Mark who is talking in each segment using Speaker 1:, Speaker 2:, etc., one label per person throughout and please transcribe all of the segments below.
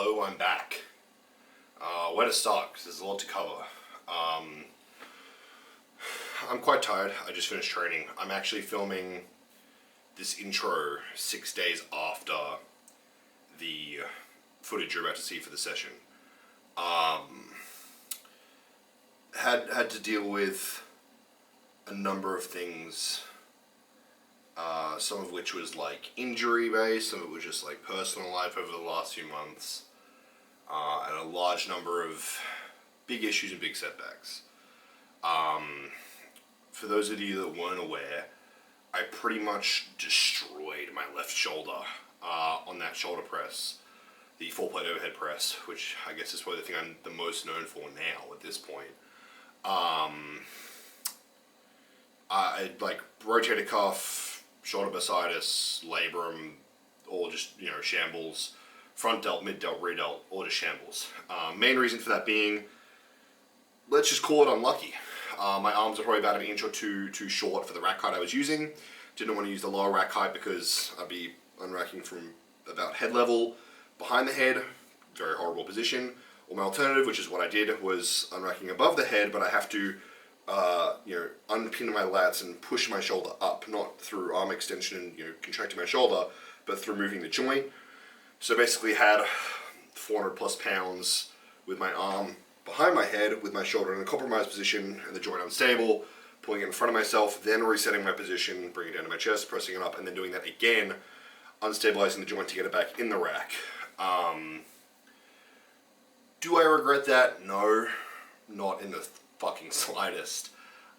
Speaker 1: Hello, I'm back. Where to start? Because there's a lot to cover. I'm quite tired. I just finished training. I'm actually filming this intro 6 days after the footage you're about to see for the session. Had to deal with a number of things. Some of which was like injury based, some of it was just like personal life over the last few months, and a large number of big issues and big setbacks. For those of you that weren't aware, I pretty much destroyed my left shoulder on that shoulder press, the 4-plate overhead press, which I guess is probably the thing I'm the most known for now at this point. I like rotator cuff, shoulder bursitis, labrum, all just, shambles. Front delt, mid delt, rear delt, all just shambles. Main reason for that being, let's just call it unlucky. My arms are probably about an inch or two too short for the rack height I was using. Didn't want to use the lower rack height because I'd be unracking from about head level behind the head, very horrible position. Or my alternative, which is what I did, was unracking above the head, but I have to unpin my lats and push my shoulder up, not through arm extension and contracting my shoulder, but through moving the joint. So basically had 400 plus pounds with my arm behind my head, with my shoulder in a compromised position and the joint unstable, pulling it in front of myself, then resetting my position, bringing it down to my chest, pressing it up, and then doing that again, unstabilizing the joint to get it back in the rack. Do I regret that? No, not in the fucking slightest.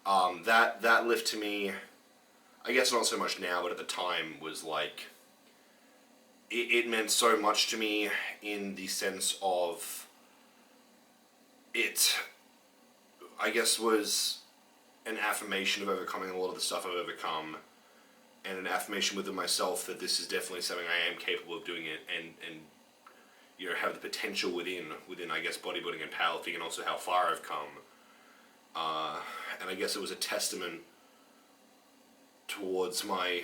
Speaker 1: That lift to me, I guess not so much now, but at the time was like, it meant so much to me in the sense of it, I guess, was an affirmation of overcoming a lot of the stuff I've overcome, and an affirmation within myself that this is definitely something I am capable of doing it, and have the potential within I guess bodybuilding and powerlifting, and also how far I've come. And I guess it was a testament towards my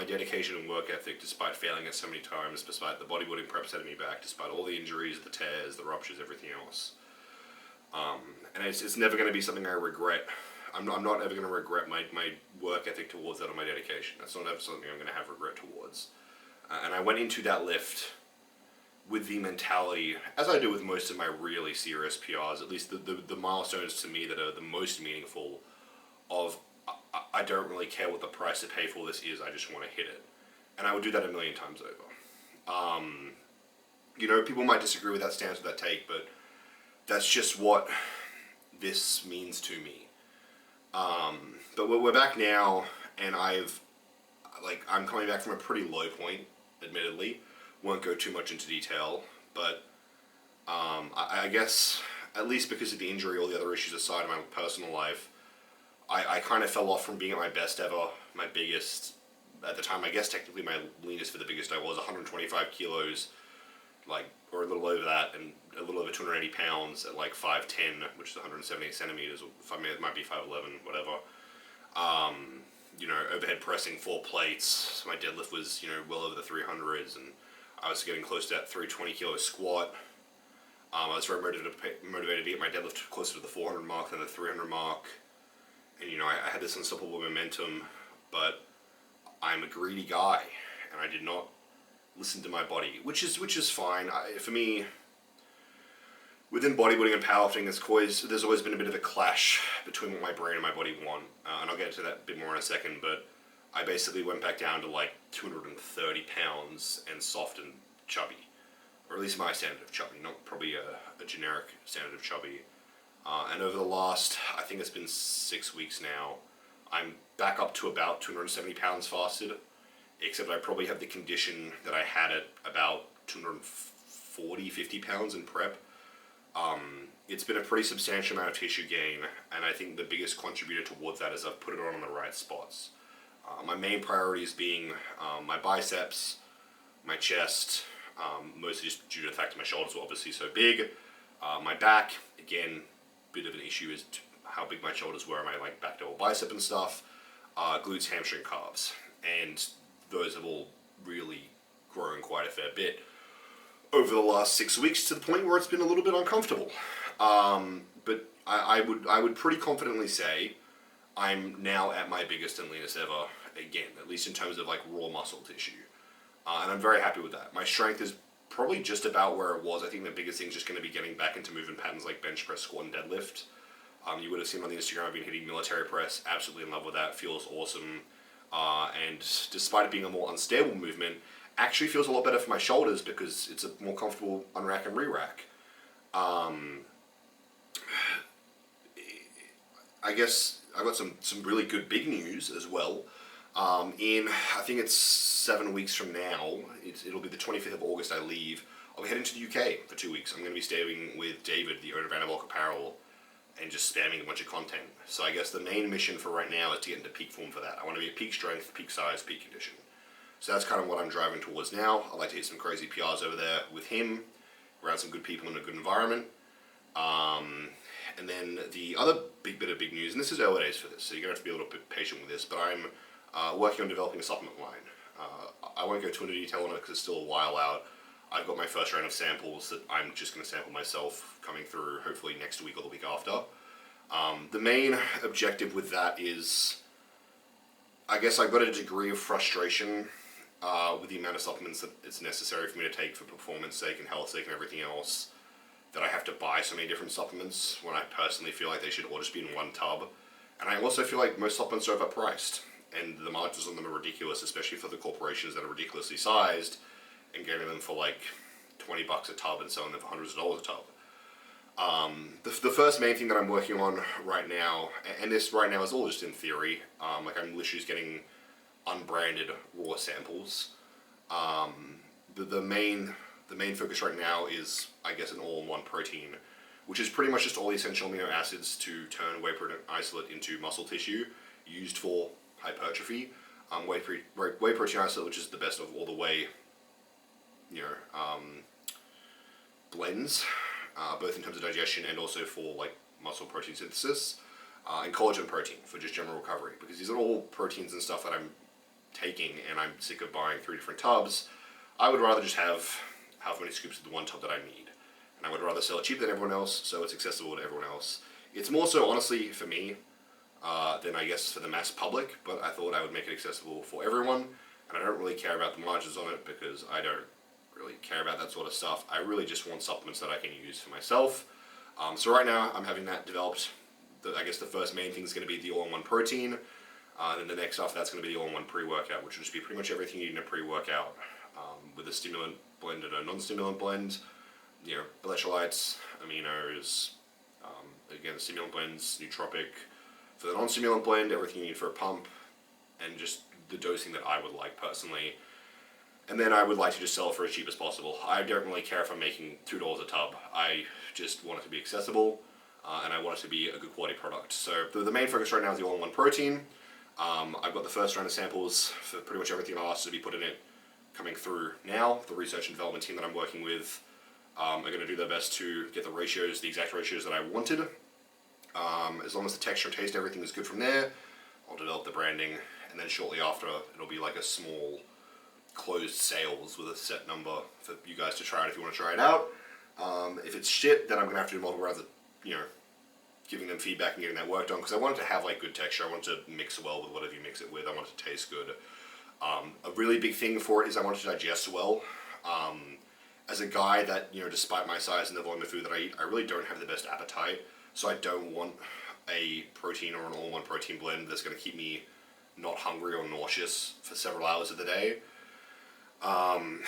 Speaker 1: dedication and work ethic, despite failing it so many times, despite the bodybuilding prep setting me back, despite all the injuries, the tears, the ruptures, everything else. And it's never going to be something I regret. I'm not ever going to regret my work ethic towards that or my dedication. That's not ever something I'm going to have regret towards. And I went into that lift with the mentality, as I do with most of my really serious PRs, at least the milestones to me that are the most meaningful, of I don't really care what the price to pay for this is, I just want to hit it. And I would do that a million times over. People might disagree with that stance, with that take, but that's just what this means to me. But we're back now, and I'm coming back from a pretty low point, admittedly. Won't go too much into detail, but I guess, at least because of the injury, all the other issues aside in my personal life, I kind of fell off from being at my best ever. My biggest, at the time, I guess technically my leanest for the biggest I was 125 kilos, or a little over that, and a little over 280 pounds at 5'10", which is 178 centimeters, or it might be 5'11", whatever. Overhead pressing 4 plates, so my deadlift was, well over the 300s, and I was getting close to that 320 kilo squat. I was very motivated to get my deadlift closer to the 400 mark than the 300 mark. And I had this unstoppable momentum, but I'm a greedy guy, and I did not listen to my body, which is fine. For me, within bodybuilding and powerlifting, there's always been a bit of a clash between what my brain and my body want, and I'll get to that a bit more in a second. But I basically went back down to 230 pounds and soft and chubby, or at least my standard of chubby, not probably a generic standard of chubby. And over the last, I think it's been 6 weeks now, I'm back up to about 270 pounds fasted, except I probably have the condition that I had at about 240, 50 pounds in prep. It's been a pretty substantial amount of tissue gain, and I think the biggest contributor towards that is I've put it on the right spots. My main priorities being my biceps, my chest, mostly just due to the fact that my shoulders were obviously so big. My back, again, bit of an issue as to how big my shoulders were, my back double bicep and stuff. Glutes, hamstring, calves, and those have all really grown quite a fair bit over the last 6 weeks to the point where it's been a little bit uncomfortable. But I would pretty confidently say I'm now at my biggest and leanest ever again, at least in terms of like raw muscle tissue. And I'm very happy with that. My strength is probably just about where it was. I think the biggest thing is just going to be getting back into movement patterns like bench press, squat, and deadlift. You would have seen on the Instagram I've been hitting military press. Absolutely in love with that. Feels awesome. And despite it being a more unstable movement, actually feels a lot better for my shoulders because it's a more comfortable unrack and re-rack. I guess I've got some really good big news as well. I think it's 7 weeks from now, it'll be the 25th of August I leave. I'll be heading to the UK for 2 weeks. I'm going to be staying with David, the owner of Anabolic Apparel, and just spamming a bunch of content. So I guess the main mission for right now is to get into peak form for that. I want to be at peak strength, peak size, peak condition. So that's kind of what I'm driving towards now. I'd like to hit some crazy PRs over there with him, around some good people in a good environment. And then the other big bit of big news, and this is early days for this, so you're going to have to be a little bit patient with this, but I'm working on developing a supplement line. I won't go too into detail on it because it's still a while out. I've got my first round of samples that I'm just going to sample myself coming through hopefully next week or the week after. The main objective with that is, I guess I've got a degree of frustration with the amount of supplements that it's necessary for me to take for performance sake and health sake and everything else, that I have to buy so many different supplements when I personally feel like they should all just be in one tub. And I also feel like most supplements are overpriced, and the margins on them are ridiculous, especially for the corporations that are ridiculously sized and getting them for like $20 a tub and selling them for hundreds of dollars a tub. The first main thing that I'm working on right now, and this right now is all just in theory, like I'm literally just getting unbranded raw samples. The main focus right now is, I guess, an all-in-one protein, which is pretty much just all the essential amino acids to turn whey protein isolate into muscle tissue used for hypertrophy. Whey protein isolate, which is the best of all the whey, blends, both in terms of digestion and also for like muscle protein synthesis, and collagen protein for just general recovery. Because these are all proteins and stuff that I'm taking, and I'm sick of buying 3 different tubs. I would rather just have however many scoops of the one tub that I need, and I would rather sell it cheaper than everyone else, so it's accessible to everyone else. It's more so, honestly, for me than I guess for the mass public, but I thought I would make it accessible for everyone, and I don't really care about the margins on it because I don't really care about that sort of stuff. I really just want supplements that I can use for myself. So right now I'm having that developed. I guess the first main thing is going to be the all-in-one protein, and then the next after that's going to be the all-in-one pre-workout, which will just be pretty much everything you need in a pre-workout, with a stimulant blend and a non-stimulant blend, electrolytes, aminos, again, stimulant blends, nootropic. For the non-stimulant blend, everything you need for a pump, and just the dosing that I would like personally. And then I would like to just sell it for as cheap as possible. I don't really care if I'm making $2 a tub. I just want it to be accessible, and I want it to be a good quality product. So the main focus right now is the all-in-one protein. I've got the first round of samples for pretty much everything I asked to be put in it coming through now. The research and development team that I'm working with are going to do their best to get the ratios, the exact ratios that I wanted. As long as the texture and taste, everything is good from there, I'll develop the branding, and then shortly after, it'll be like a small closed sales with a set number for you guys to try it if you want to try it out. If it's shit, then I'm going to have to do multiple rounds of, giving them feedback and getting that worked on, because I want it to have like good texture. I want it to mix well with whatever you mix it with. I want it to taste good. A really big thing for it is I want it to digest well. As a guy that, despite my size and the volume of food that I eat, I really don't have the best appetite. So I don't want a protein or an all-in-one protein blend that's going to keep me not hungry or nauseous for several hours of the day. And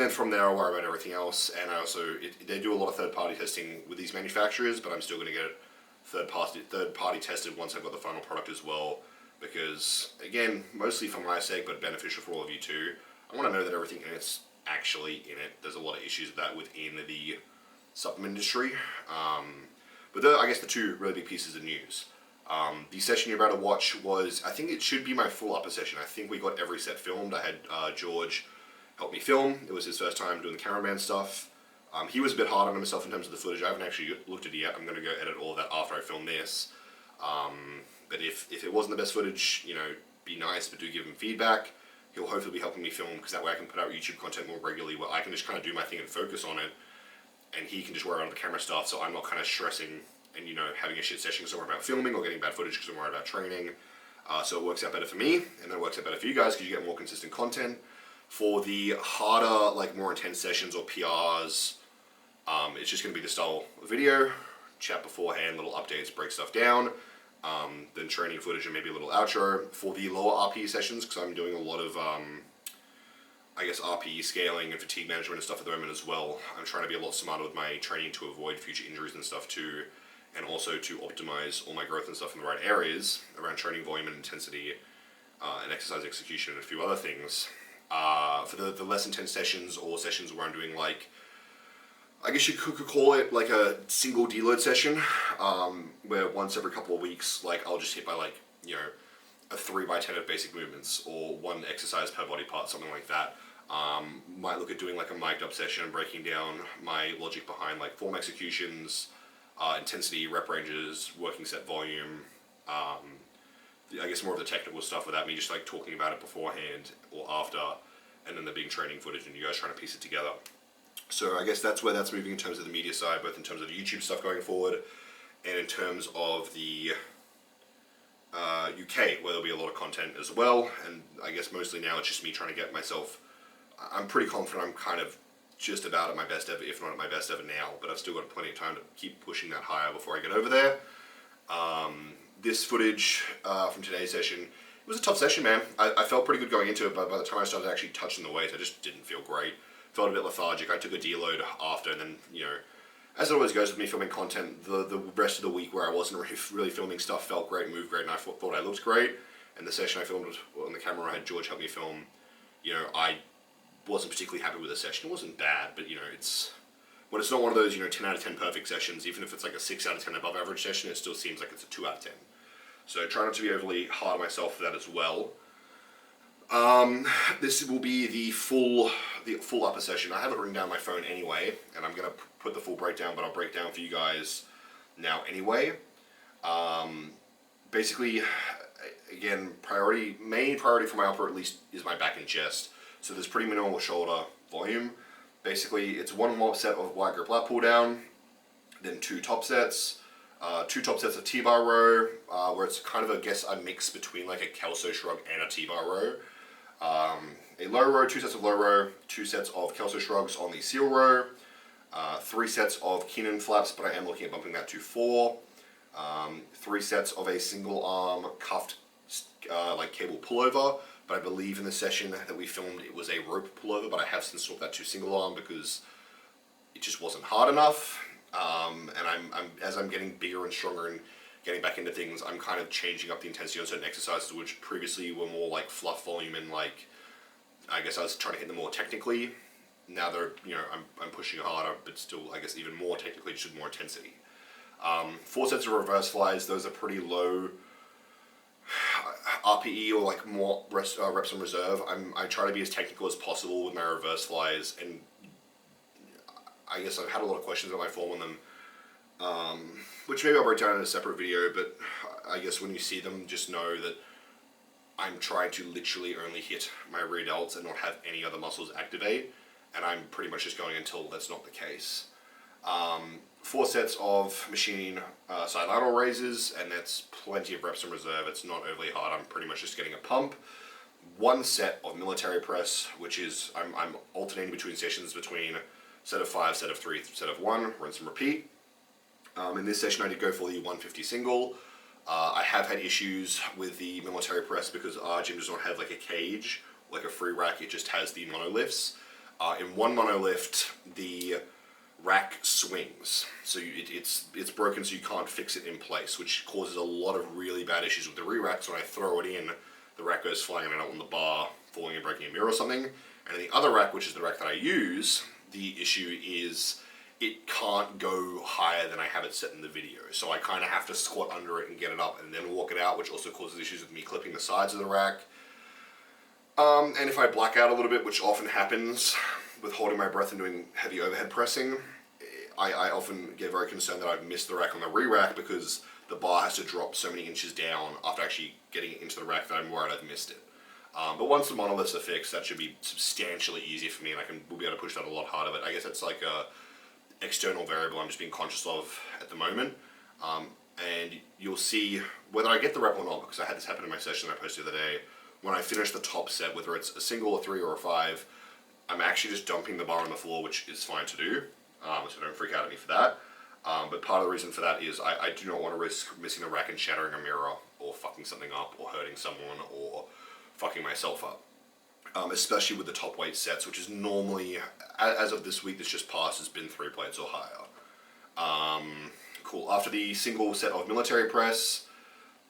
Speaker 1: then from there I'll worry about everything else. And I also, they do a lot of third-party testing with these manufacturers, but I'm still going to get it third-party tested once I've got the final product as well. Because, again, mostly for my sake, but beneficial for all of you too, I want to know that everything in it's actually in it. There's a lot of issues with that within the supplement industry. But I guess the two really big pieces of news. The session you're about to watch was, I think it should be my full upper session. I think we got every set filmed. I had George help me film. It was his first time doing the cameraman stuff. He was a bit hard on himself in terms of the footage. I haven't actually looked at it yet. I'm going to go edit all of that after I film this. But if it wasn't the best footage, be nice, but do give him feedback. he'll hopefully be helping me film, because that way I can put out YouTube content more regularly where I can just kind of do my thing and focus on it, and he can just worry on the camera stuff, so I'm not kind of stressing and, you know, having a shit session because I'm worried about filming or getting bad footage because I'm worried about training. So it works out better for me, and then it works out better for you guys because you get more consistent content. For the harder, like more intense sessions or PRs, it's just going to be the style of video, chat beforehand, little updates, break stuff down, then training footage and maybe a little outro. For the lower RPE sessions, because I'm doing a lot of, I guess, RPE scaling and fatigue management and stuff at the moment as well. I'm trying to be a lot smarter with my training to avoid future injuries and stuff too, and also to optimize all my growth and stuff in the right areas around training volume and intensity, and exercise execution and a few other things. For the less intense sessions or sessions where I'm doing like, I guess you could call it like a single deload session, where once every couple of weeks, like I'll just hit by like, you know, a 3x10 of basic movements or one exercise per body part, something like that. Might look at doing like a mic'd up session, breaking down my logic behind like form executions, intensity, rep ranges, working set volume, I guess more of the technical stuff without me just like talking about it beforehand or after, and then there being training footage and you guys trying to piece it together. So I guess that's where that's moving in terms of the media side, both in terms of YouTube stuff going forward and in terms of the UK, where there'll be a lot of content as well. And I guess mostly now it's just me trying to get myself, I'm pretty confident I'm kind of just about at my best ever, if not at my best ever now, but I've still got plenty of time to keep pushing that higher before I get over there. This footage from today's session, it was a tough session, man. I felt pretty good going into it, but by the time I started actually touching the weights, I just didn't feel great. Felt a bit lethargic. I took a deload after, and then, you know, as it always goes with me filming content, the rest of the week where I wasn't really filming stuff felt great, moved great, and I thought I looked great. And the session I filmed on the camera, I had George help me film. You know, I wasn't particularly happy with the session. It wasn't bad, but, you know, when it's not one of those, you know, 10 out of 10 perfect sessions, even if it's like a 6 out of 10 above average session, it still seems like it's a 2 out of 10. So try not to be overly hard on myself for that as well. This will be the full upper session. I have it written down on my phone anyway, and I'm going to put the full breakdown, but I'll break down for you guys now anyway. Basically, again, main priority for my upper at least is my back and chest. So there's pretty minimal shoulder volume. Basically, it's one more set of wide grip lat pull down, then two top sets of T-bar row, where it's kind of, I guess, a mix between like a Kelso shrug and a T-bar row. A low row, 2 sets of low row, 2 sets of Kelso shrugs on the seal row, 3 sets of Keenan flaps, but I am looking at bumping that to 4. 3 sets of a single arm cuffed like cable pullover, but I believe in the session that we filmed it was a rope pullover, but I have since swapped that to single arm because it just wasn't hard enough. And as I'm getting bigger and stronger and getting back into things, I'm kind of changing up the intensity on certain exercises which previously were more like fluff volume and like, I guess I was trying to hit them more technically. Now they're, you know, I'm pushing harder, but still, I guess, even more technically, just with more intensity. 4 sets of reverse flies, those are pretty low RPE or like more reps on reserve. I try to be as technical as possible with my reverse flies, and I guess I've had a lot of questions about my form on them, which maybe I'll break down in a separate video, but I guess when you see them, just know that I'm trying to literally only hit my rear delts and not have any other muscles activate, and I'm pretty much just going until that's not the case. 4 sets of machine side lateral raises, and that's plenty of reps in reserve. It's not overly hard. I'm pretty much just getting a pump. 1 set of military press, which is I'm alternating between sessions between set of 5, set of 3, set of 1, rinse and repeat. In this session I did go for the 150 single. I have had issues with the military press because our gym does not have like a cage, like a free rack. It just has the monolifts. In one monolift, the rack swings, so it's broken, so you can't fix it in place, which causes a lot of really bad issues with the re-racks. When I throw it in, the rack goes flying and I don't want the bar falling and breaking a mirror or something. And in the other rack, which is the rack that I use, the issue is it can't go higher than I have it set in the video. So I kind of have to squat under it and get it up and then walk it out, which also causes issues with me clipping the sides of the rack. And if I black out a little bit, which often happens with holding my breath and doing heavy overhead pressing, I often get very concerned that I've missed the rack on the re-rack because the bar has to drop so many inches down after actually getting it into the rack that I'm worried I've missed it. But once the monoliths are fixed, that should be substantially easier for me, and we'll be able to push that a lot harder. But I guess that's like a external variable I'm just being conscious of at the moment. And you'll see whether I get the rep or not, because I had this happen in my session that I posted the other day. When I finish the top set, whether it's a single, a 3, or a 5, I'm actually just dumping the bar on the floor, which is fine to do, so don't freak out at me for that. But part of the reason for that is I do not want to risk missing a rack and shattering a mirror, or fucking something up, or hurting someone, or fucking myself up. Especially with the top weight sets, which is normally, as of this week that's just passed, has been 3 plates or higher. Cool. After the single set of military press,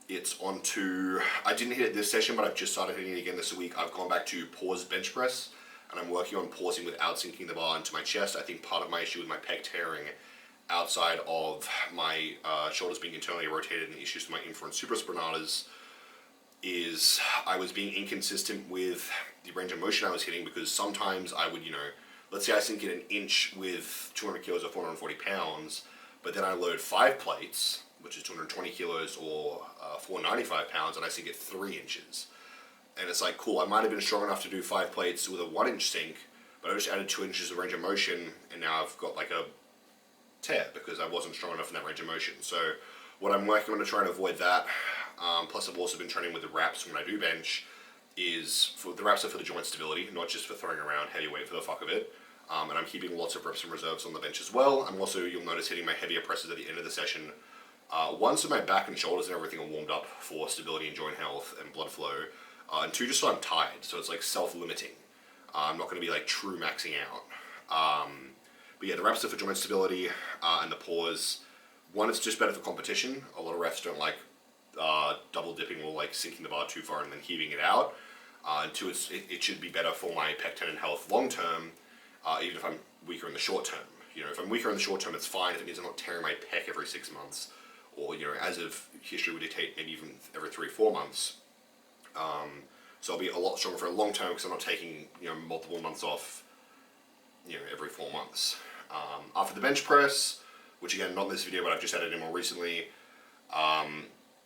Speaker 1: it's on to, I didn't hit it this session, but I've just started hitting it again this week. I've gone back to pause bench press, and I'm working on pausing without sinking the bar into my chest. I think part of my issue with my pec tearing, outside of my shoulders being internally rotated and issues with my inference supraspinatus, is I was being inconsistent with the range of motion I was hitting, because sometimes I would, let's say I sink it an inch with 200 kilos or 440 pounds, but then I load 5 plates, which is 220 kilos or 495 pounds, and I sink it 3 inches. And it's like, cool, I might have been strong enough to do 5 plates with a 1-inch sink, but I just added 2 inches of range of motion, and now I've got like a tear because I wasn't strong enough in that range of motion. So what I'm working on to try and avoid that, plus I've also been training with the wraps when I do bench, is for the wraps are for the joint stability, not just for throwing around heavy weight for the fuck of it. And I'm keeping lots of reps and reserves on the bench as well. I'm also, you'll notice, hitting my heavier presses at the end of the session. One, so my back and shoulders and everything are warmed up for stability and joint health and blood flow. And 2, just so I'm tired, so it's like self-limiting. I'm not going to be like true maxing out. But yeah, the reps are for joint stability, and the pause. 1, it's just better for competition. A lot of refs don't like double dipping or like sinking the bar too far and then heaving it out. And 2, it should be better for my pec tendon health long term, even if I'm weaker in the short term. If I'm weaker in the short term, it's fine if it means I'm not tearing my pec every 6 months, or as of history would dictate, maybe even every 3-4 months. So I'll be a lot stronger for a long term because I'm not taking multiple months off every 4 months. After the bench press, which again not in this video but I've just added in more recently,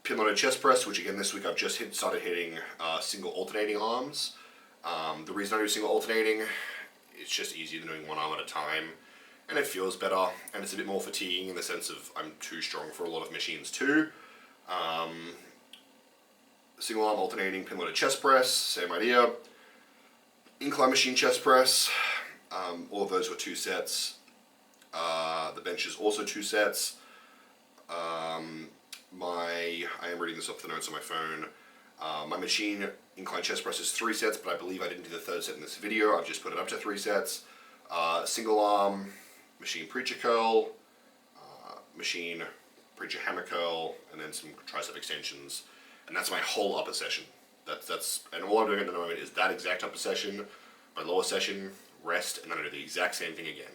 Speaker 1: pin loaded chest press, which again this week I've just started hitting single alternating arms. The reason I do single alternating, it's just easier than doing one arm at a time, and it feels better, and it's a bit more fatiguing in the sense of I'm too strong for a lot of machines too. Single arm alternating pin loaded chest press, same idea. Incline machine chest press, all of those were 2 sets. The bench is also 2 sets. I am reading this off the notes on my phone. My machine incline chest press is 3 sets, but I believe I didn't do the 3rd set in this video. I've just put it up to 3 sets. Single arm machine preacher curl, machine preacher hammer curl, and then some tricep extensions. And that's my whole upper session. And all I'm doing at the moment is that exact upper session, my lower session, rest, and then I do the exact same thing again.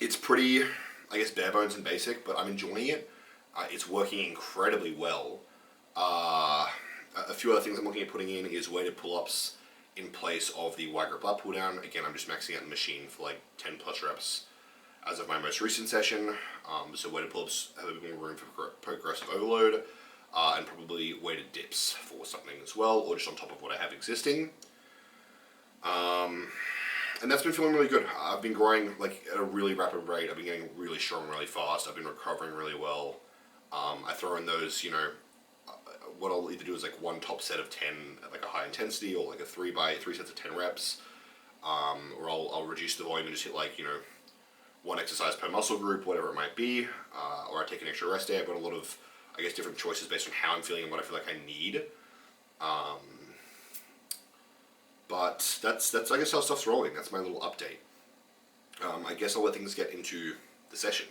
Speaker 1: It's pretty, I guess, bare bones and basic, but I'm enjoying it. It's working incredibly well. A few other things I'm looking at putting in is weighted pull-ups in place of the wide grip lat pull down. Again, I'm just maxing out the machine for like 10 plus reps as of my most recent session. So weighted pull-ups have a bit more room for progressive overload, and probably weighted dips for something as well, or just on top of what I have existing. And that's been feeling really good. I've been growing like at a really rapid rate. I've been getting really strong really fast. I've been recovering really well. I throw in those, what I'll either do is like 1 top set of 10 at like a high intensity, or like a 3 sets of 10 reps, or I'll reduce the volume and just hit like 1 exercise per muscle group, whatever it might be, or I take an extra rest day. I've got a lot of, I guess, different choices based on how I'm feeling and what I feel like I need. But that's I guess how stuff's rolling. That's my little update. I guess I'll let things get into the session.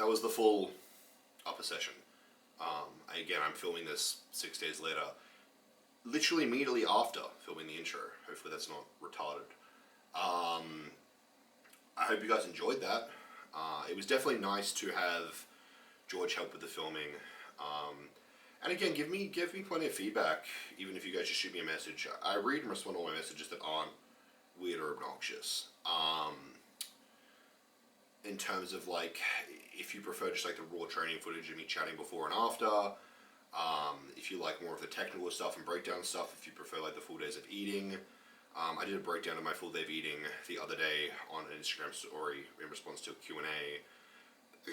Speaker 1: was the full upper session. Again, I'm filming this 6 days later, literally immediately after filming the intro. Hopefully that's not retarded. I hope you guys enjoyed that. It was definitely nice to have George help with the filming. And again, give me plenty of feedback, even if you guys just shoot me a message. I read and respond to all my messages that aren't weird or obnoxious. In terms of like, if you prefer just like the raw training footage of me chatting before and after, if you like more of the technical stuff and breakdown stuff, if you prefer like the full days of eating. I did a breakdown of my full day of eating the other day on an Instagram story in response to a Q&A.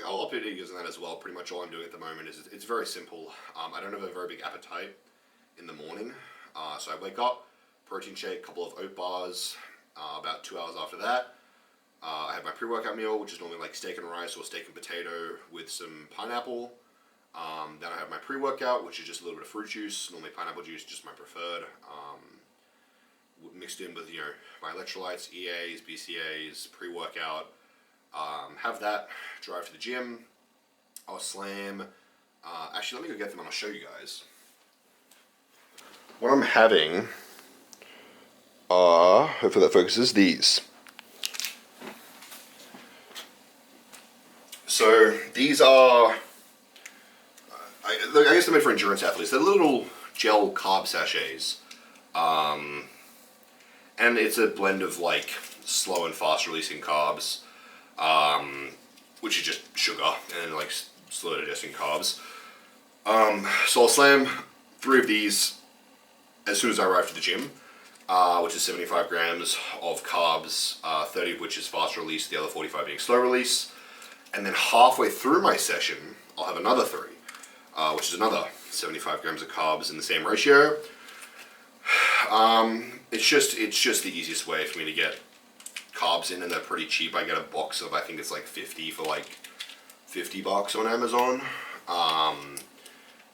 Speaker 1: I'll update you guys on that as well. Pretty much all I'm doing at the moment is it's very simple. I don't have a very big appetite in the morning, so I wake up, protein shake, couple of oat bars. About 2 hours after that, I have my pre-workout meal, which is normally like steak and rice or steak and potato with some pineapple. Then I have my pre-workout, which is just a little bit of fruit juice, normally pineapple juice, just my preferred. Mixed in with my electrolytes, EAs, BCAs, pre-workout. Have that, drive to the gym. I'll slam. Actually, let me go get them and I'll show you guys. What I'm having are, hopefully that focuses, these. So these are, I guess they're made for endurance athletes. They're little gel carb sachets. And it's a blend of like slow and fast releasing carbs, which is just sugar and like slow digesting carbs. So I'll slam 3 of these as soon as I arrive to the gym, which is 75 grams of carbs, 30 of which is fast release, the other 45 being slow release. And then halfway through my session, I'll have another 3, which is another 75 grams of carbs in the same ratio. It's just the easiest way for me to get carbs in, and they're pretty cheap. I get a box of, I think it's like 50 for like $50 on Amazon.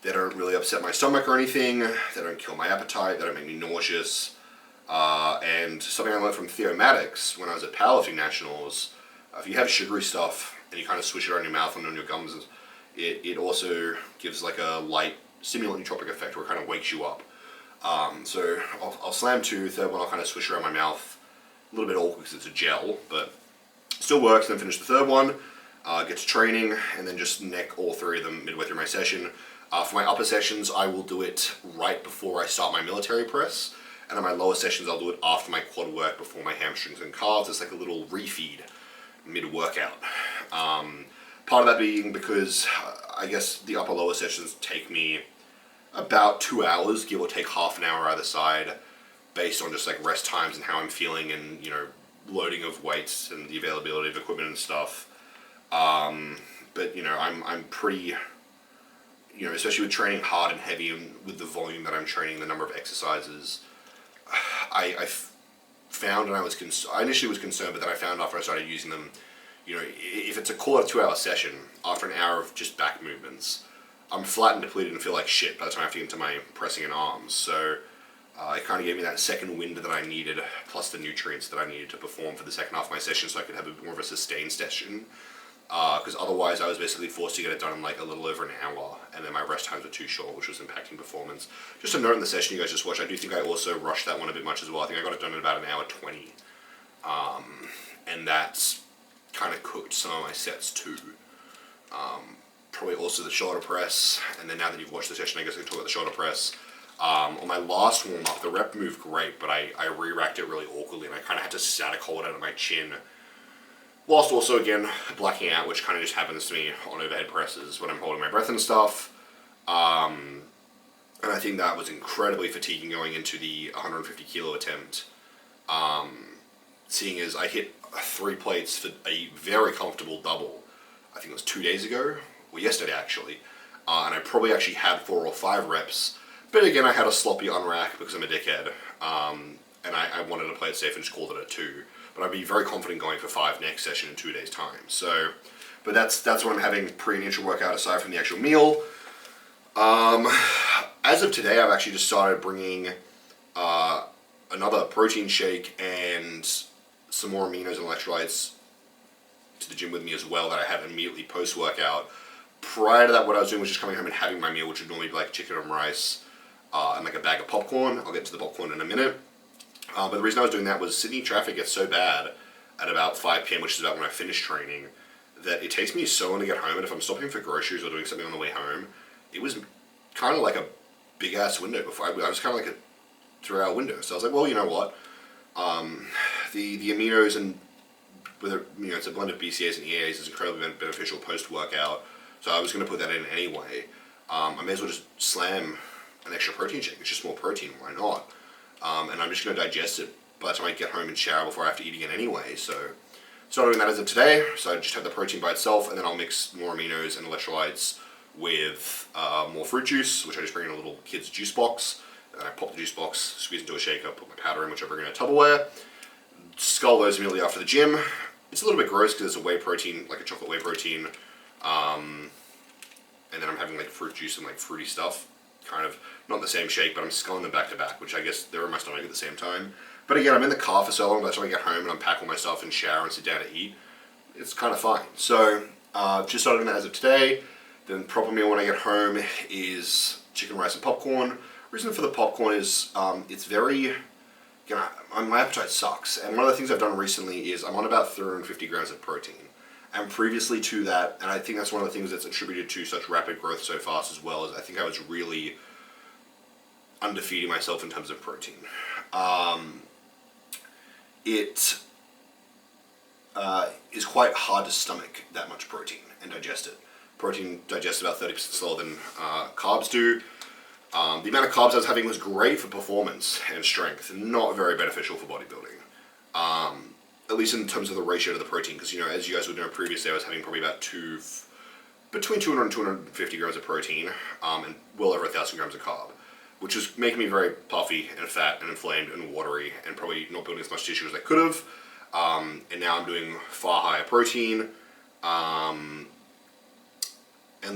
Speaker 1: They don't really upset my stomach or anything. They don't kill my appetite. They don't make me nauseous. And something I learned from Theo Maddox when I was at Powerlifting Nationals, if you have sugary stuff and you kind of swish it around your mouth and on your gums, it also gives like a light stimulant nootropic effect where it kind of wakes you up. So I'll slam 2, third one I'll kind of swish around my mouth. A little bit awkward because it's a gel, but still works. Then finish the third one, get to training, and then just neck all 3 of them midway through my session. For my upper sessions, I will do it right before I start my military press, and on my lower sessions, I'll do it after my quad work, before my hamstrings and calves. It's like a little refeed mid-workout. Part of that being because I guess the upper lower sessions take me about 2 hours, give or take half an hour either side, based on just like rest times and how I'm feeling, and loading of weights and the availability of equipment and stuff. But I'm pretty, especially with training hard and heavy and with the volume that I'm training, the number of exercises, I found, and I initially was concerned, but then I found after I started using them, if it's a call out 2 hour session, after an hour of just back movements, I'm flat and depleted and feel like shit by the time I have to get into my pressing and arms. So it kind of gave me that second wind that I needed, plus the nutrients that I needed to perform for the second half of my session, so I could have a bit more of a sustained session. Because otherwise I was basically forced to get it done in like a little over an hour, and then my rest times were too short, which was impacting performance. Just a note in the session you guys just watched, I do think I also rushed that one a bit much as well. I think I got it done in about 1:20. And that's kind of cooked some of my sets too. Probably also the shoulder press, and then now that you've watched the session, I guess I can talk about the shoulder press. On my last warm-up, the rep moved great, but I re-racked it really awkwardly, and I kind of had to static hold it out of my chin, whilst also, again, blacking out, which kind of just happens to me on overhead presses when I'm holding my breath and stuff. And I think that was incredibly fatiguing going into the 150 kilo attempt. Seeing as I hit 3 plates for a very comfortable double, I think it was 2 days ago, or yesterday actually, and I probably actually had 4 or 5 reps, but again I had a sloppy unrack because I'm a dickhead, and I wanted to play it safe and just called it a 2, but I'd be very confident going for 5 next session in 2 days time. So, but that's what I'm having pre and intra workout aside from the actual meal. As of today, I've actually just started bringing another protein shake and some more aminos and electrolytes to the gym with me as well that I have immediately post-workout. Prior to that, what I was doing was just coming home and having my meal, which would normally be like chicken and rice and like a bag of popcorn. I'll get to the popcorn in a minute. But the reason I was doing that was Sydney traffic gets so bad at about 5 p.m., which is about when I finish training, that it takes me so long to get home. And if I'm stopping for groceries or doing something on the way home, it was kind of like a big ass window before. I was kind of like a 3-hour window. So I was like, well, you know what? The aminos and whether it's a blend of BCAAs and EAAs is incredibly beneficial post workout. So I was going to put that in anyway. I may as well just slam an extra protein shake. It's just more protein. Why not? And I'm just going to digest it by the time I get home and shower before I have to eat again anyway. So not doing that as of today. So I just have the protein by itself, and then I'll mix more aminos and electrolytes with more fruit juice, which I just bring in a little kid's juice box. And I pop the juice box, squeeze into a shaker, put my powder in, which I bring in a Tupperware. Scull those immediately after the gym. It's a little bit gross because it's a whey protein, like a chocolate whey protein. And then I'm having like fruit juice and like fruity stuff. Kind of not in the same shake, but I'm sculling them back to back, which I guess they're in my stomach at the same time. But again, I'm in the car for so long, by the time I get home and unpack all my stuff and shower and sit down to eat, it's kind of fine. So just started that as of today. Then proper meal when I get home is chicken, rice, and popcorn. Reason for the popcorn is it's very, my appetite sucks. And one of the things I've done recently is I'm on about 350 grams of protein. And previously to that, and I think that's one of the things that's attributed to such rapid growth so fast as well, is I think I was really underfeeding myself in terms of protein. It is quite hard to stomach that much protein and digest it. Protein digests about 30% slower than carbs do. The amount of carbs I was having was great for performance and strength, and not very beneficial for bodybuilding. At least in terms of the ratio to the protein, because as you guys would know previously, I was having probably about between 200 and 250 grams of protein, and well over 1,000 grams of carb, which was making me very puffy and fat and inflamed and watery, and probably not building as much tissue as I could have. And now I'm doing far higher protein. And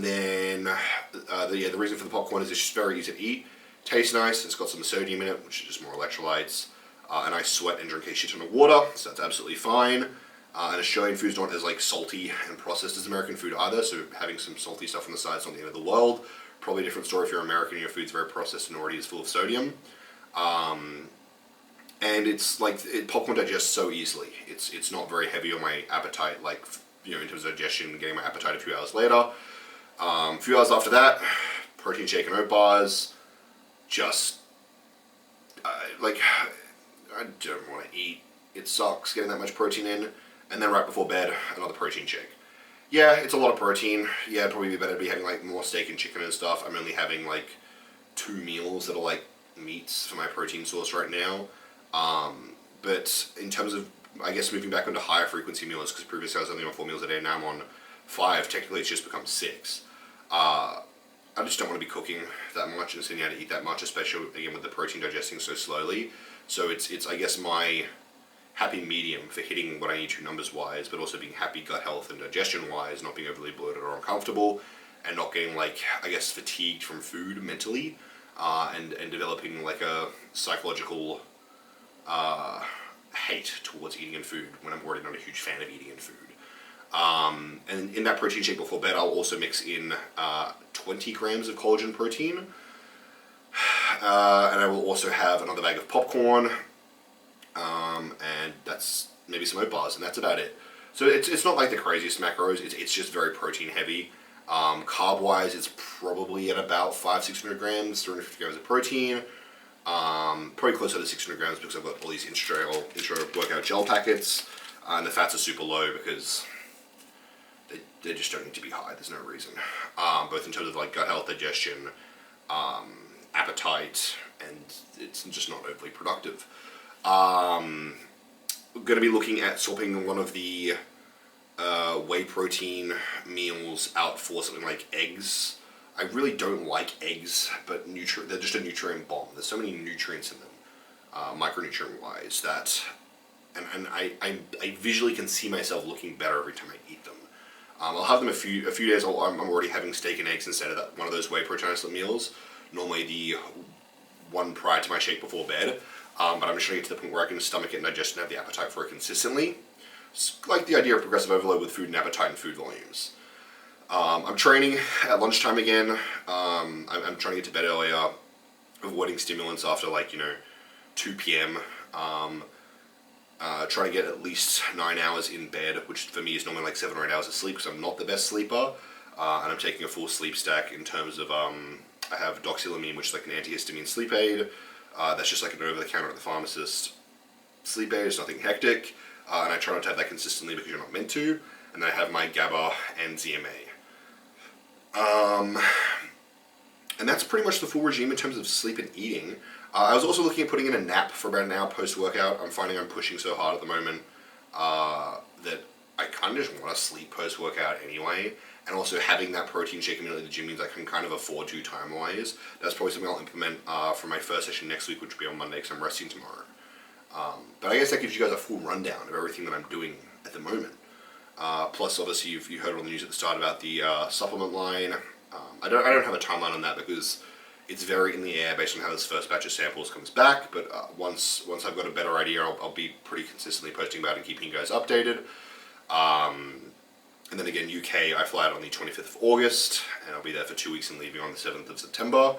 Speaker 1: then the reason for the popcorn is it's just very easy to eat. Tastes nice. It's got some sodium in it, which is just more electrolytes. And I sweat and drink a shit ton of water, so that's absolutely fine. And Australian food's not as salty and processed as American food either, so having some salty stuff on the side is not the end of the world. Probably a different story if you're American and your food's very processed and already is full of sodium. And it's popcorn digests so easily. It's not very heavy on my appetite, in terms of digestion, getting my appetite a few hours later. A few hours after that, protein shake and oat bars. I don't want to eat. It sucks getting that much protein in. And then right before bed, another protein shake. Yeah, it's a lot of protein. Yeah, it'd probably be better to be having more steak and chicken and stuff. I'm only having 2 meals that are meats for my protein source right now. But in terms of, I guess, moving back onto higher frequency meals, because previously I was only on 4 meals a day, now I'm on 5. Technically it's just become 6. I just don't want to be cooking that much and sitting down to eat that much, especially again with the protein digesting so slowly. So it's I guess my happy medium for hitting what I need to numbers wise, but also being happy gut health and digestion wise, not being overly bloated or uncomfortable, and not getting I guess fatigued from food mentally, and developing a psychological hate towards eating and food when I'm already not a huge fan of eating and food. And in that protein shake before bed, I'll also mix in 20 grams of collagen protein. And I will also have another bag of popcorn. And that's maybe some oat bars, and that's about it. So it's not the craziest macros. It's just very protein heavy. Carb wise, it's probably at about 500-600 grams, 350 grams of protein. Probably closer to 600 grams because I've got all these intra workout gel packets, and the fats are super low because they just don't need to be high. There's no reason. Both in terms of gut health, digestion, appetite, and it's just not overly productive. We're going to be looking at swapping one of the whey protein meals out for something like eggs. I really don't like eggs, but they're just a nutrient bomb. There's so many nutrients in them, micronutrient wise, that and I visually can see myself looking better every time I eat them. I'll have them a few days. I'm already having steak and eggs instead of one of those whey protein isolate meals. Normally the one prior to my shake before bed. But I'm just trying to get to the point where I can stomach it and digest and have the appetite for it consistently. like the idea of progressive overload with food and appetite and food volumes. I'm training at lunchtime again. I'm trying to get to bed earlier, avoiding stimulants after 2 p.m. Trying to get at least 9 hours in bed, which for me is normally like 7 or 8 hours of sleep because I'm not the best sleeper. And I'm taking a full sleep stack in terms of, I have doxylamine, which is like an antihistamine sleep aid. That's just like an over-the-counter at the pharmacist sleep aid. It's nothing hectic. And I try not to have that consistently because you're not meant to. And then I have my GABA and ZMA. And that's pretty much the full regime in terms of sleep and eating. I was also looking at putting in a nap for about an hour post-workout. I'm finding I'm pushing so hard at the moment that I kind of just want to sleep post-workout anyway. And also having that protein shake immediately at the gym means I can kind of afford to time-wise. That's probably something I'll implement for my first session next week, which will be on Monday because I'm resting tomorrow. But I guess that gives you guys a full rundown of everything that I'm doing at the moment. Plus, obviously, you heard on the news at the start about the supplement line. I don't have a timeline on that because it's very in the air based on how this first batch of samples comes back. But once I've got a better idea, I'll be pretty consistently posting about it and keeping you guys updated. And then again, UK, I fly out on the 25th of August, and I'll be there for 2 weeks and leaving on the 7th of September.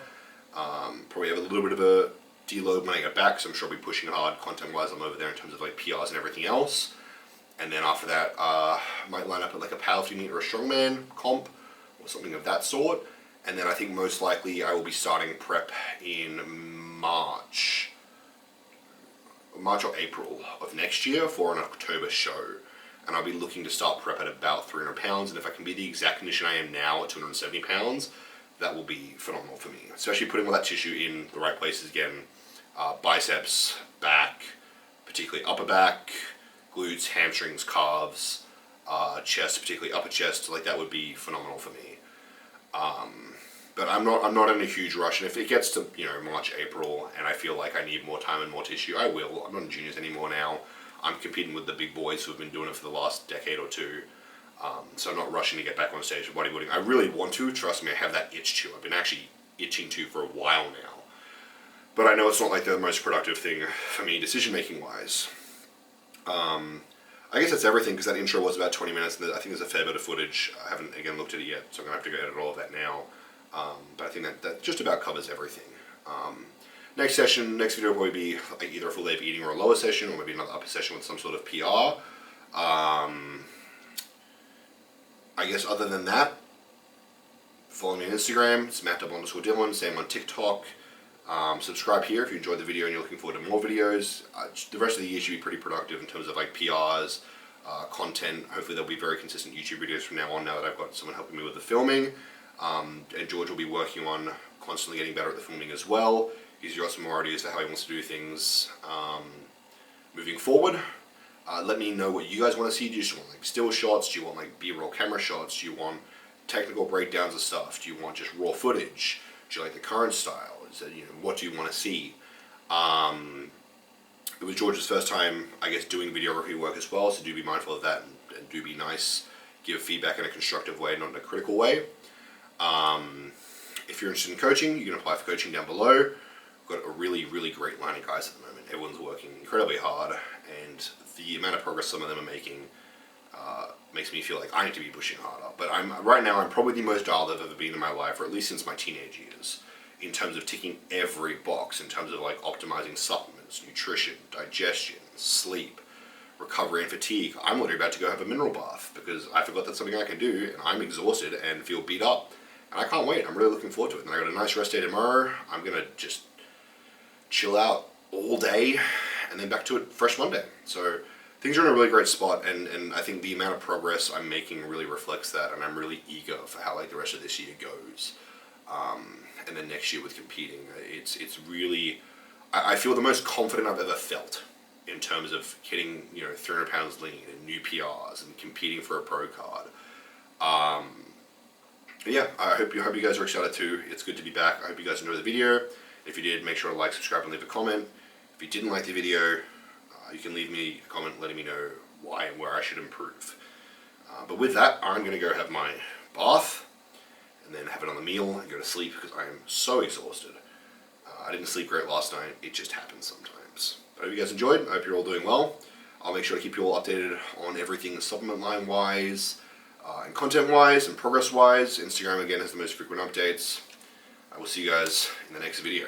Speaker 1: Probably have a little bit of a deload when I get back, so I'm sure I'll be pushing hard content-wise. I'm over there in terms of like PRs and everything else. And then after that, might line up at like a powerlifting meet or a strongman comp or something of that sort. And then I think most likely I will be starting prep in March or April of next year for an October show. And I'll be looking to start prep at about 300 pounds. And if I can be the exact condition I am now at 270 pounds, that will be phenomenal for me. Especially putting all that tissue in the right places again. Biceps, back, particularly upper back, glutes, hamstrings, calves, chest, particularly upper chest. Like that would be phenomenal for me. But I'm not in a huge rush. And if it gets to March, April, and I feel like I need more time and more tissue, I will. I'm not in juniors anymore now. I'm competing with the big boys who have been doing it for the last decade or two. So I'm not rushing to get back on stage with bodybuilding. I really want to. Trust me, I have that itch to. I've been actually itching to for a while now. But I know it's not like the most productive thing for me decision-making wise. I guess that's everything because that intro was about 20 minutes. And I think there's a fair bit of footage. I haven't, again, looked at it yet, so I'm going to have to go edit all of that now. But I think that just about covers everything. Next video will probably be like either a full day of eating or a lower session, or maybe another upper session with some sort of PR. I guess other than that, follow me on Instagram, it's Matt_Dylan, same on TikTok. Subscribe here if you enjoyed the video and you're looking forward to more videos. The rest of the year should be pretty productive in terms of like PRs, content. Hopefully there'll be very consistent YouTube videos from now on, now that I've got someone helping me with the filming. And George will be working on constantly getting better at the filming as well. He's got some more ideas for how he wants to do things moving forward. Let me know what you guys want to see. Do you just want like still shots? Do you want like B-roll camera shots? Do you want technical breakdowns of stuff? Do you want just raw footage? Do you like the current style? Is that, what do you want to see? It was George's first time, I guess, doing videography work as well, so do be mindful of that and do be nice. Give feedback in a constructive way, not in a critical way. If you're interested in coaching, you can apply for coaching down below. We've got a really, really great line of guys at the moment. Everyone's working incredibly hard, and the amount of progress some of them are making makes me feel like I need to be pushing harder. But right now I'm probably the most dialed I've ever been in my life, or at least since my teenage years, in terms of ticking every box, in terms of like optimizing supplements, nutrition, digestion, sleep, recovery and fatigue. I'm literally about to go have a mineral bath because I forgot that's something I can do, and I'm exhausted and feel beat up. And I can't wait. I'm really looking forward to it. And I got a nice rest day tomorrow. I'm going to just chill out all day and then back to it fresh Monday. So things are in a really great spot, and I think the amount of progress I'm making really reflects that, and I'm really eager for how like the rest of this year goes. And then next year with competing, it's really, I feel the most confident I've ever felt in terms of hitting 300 pounds lean and new PRs and competing for a pro card. But yeah, I hope you guys are excited too. It's good to be back. I hope you guys enjoyed the video. If you did, make sure to like, subscribe, and leave a comment. If you didn't like the video, you can leave me a comment letting me know why and where I should improve. But with that, I'm going to go have my bath and then have another meal and go to sleep because I am so exhausted. I didn't sleep great last night. It just happens sometimes. I hope you guys enjoyed. I hope you're all doing well. I'll make sure to keep you all updated on everything supplement line wise, and content wise, and progress wise. Instagram again has the most frequent updates. I will see you guys in the next video.